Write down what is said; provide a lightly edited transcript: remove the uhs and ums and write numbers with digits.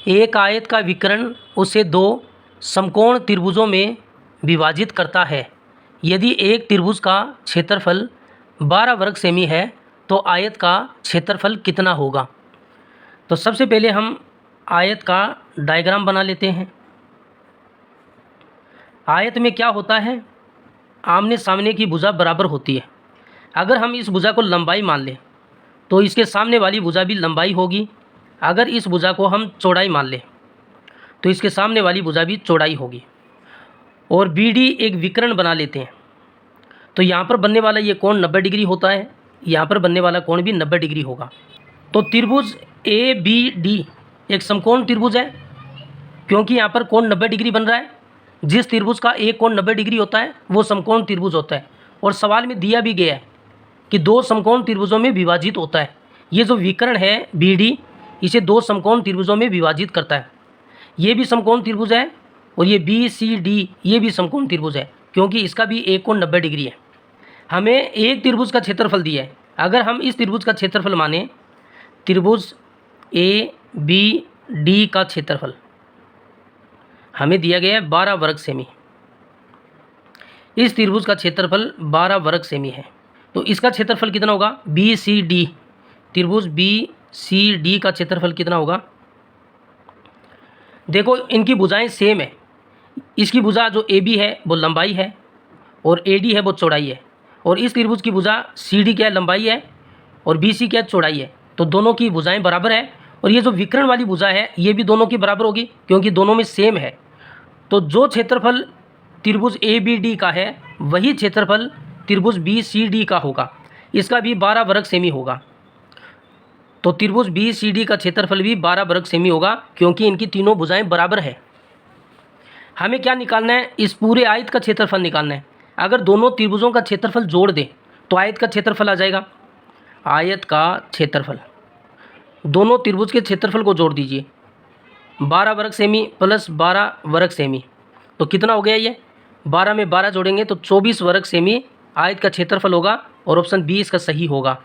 एक आयत का विकर्ण उसे दो समकोण त्रिभुजों में विभाजित करता है। यदि एक त्रिभुज का क्षेत्रफल 12 वर्ग सेमी है तो आयत का क्षेत्रफल कितना होगा। तो सबसे पहले हम आयत का डायग्राम बना लेते हैं। आयत में क्या होता है, आमने सामने की भुजा बराबर होती है। अगर हम इस भुजा को लंबाई मान लें तो इसके सामने वाली भुजा भी लंबाई होगी। अगर इस भुजा को हम चौड़ाई मान लें तो इसके सामने वाली भुजा भी चौड़ाई होगी। और बी डी एक विकर्ण बना लेते हैं। तो यहाँ पर बनने वाला ये कोण 90 डिग्री होता है, यहाँ पर बनने वाला कोण भी 90 डिग्री होगा। तो त्रिभुज ए बी डी एक समकोण त्रिभुज है, क्योंकि यहाँ पर कोण 90 डिग्री बन रहा है। जिस त्रिभुज का एक कोण 90 डिग्री होता है वो समकोण त्रिभुज होता है। और सवाल में दिया भी गया है कि दो समकोण त्रिभुजों में विभाजित होता है। ये जो विकर्ण है बी डी, इसे दो समकोण त्रिभुजों में विभाजित करता है। ये भी समकोण त्रिभुज है और ये बी सी डी ये भी समकोण त्रिभुज है, क्योंकि इसका भी एक कोण 90 डिग्री है। हमें एक त्रिभुज का क्षेत्रफल दिया है। अगर हम इस त्रिभुज का क्षेत्रफल माने, त्रिभुज ए बी डी का क्षेत्रफल हमें दिया गया है 12 वर्ग सेमी। इस त्रिभुज का क्षेत्रफल 12 वर्ग सेमी है, तो इसका क्षेत्रफल कितना होगा। बी सी डी, त्रिभुज बी सी डी का क्षेत्रफल कितना होगा। देखो इनकी भुजाएं सेम है। इसकी भुजा जो ए बी है वो लंबाई है और ए डी है वो चौड़ाई है। और इस त्रिभुज की भुजा सी डी क्या है, लंबाई है, और बी सी क्या है, चौड़ाई है। तो दोनों की भुजाएं बराबर है। और ये जो विकर्ण वाली भुजा है ये भी दोनों की बराबर होगी, क्योंकि दोनों में सेम है। तो जो क्षेत्रफल त्रिभुज ए बी डी का है वही क्षेत्रफल त्रिभुज बी सी डी का होगा। इसका भी 12 वर्ग सेमी होगा। तो त्रिभुज बी सी डी का क्षेत्रफल भी 12 वर्ग सेमी होगा, क्योंकि इनकी तीनों भुजाएं बराबर है। हमें क्या निकालना है, इस पूरे आयत का क्षेत्रफल निकालना है। अगर दोनों त्रिभुजों का क्षेत्रफल जोड़ दें तो आयत का क्षेत्रफल आ जाएगा। आयत का क्षेत्रफल, दोनों त्रिभुज के क्षेत्रफल को जोड़ दीजिए। 12 वर्ग सेमी प्लस 12 वर्ग सेमी, तो कितना हो गया ये, 12 में 12 जोड़ेंगे तो 24 वर्ग सेमी आयत का क्षेत्रफल होगा। और ऑप्शन बी इसका सही होगा।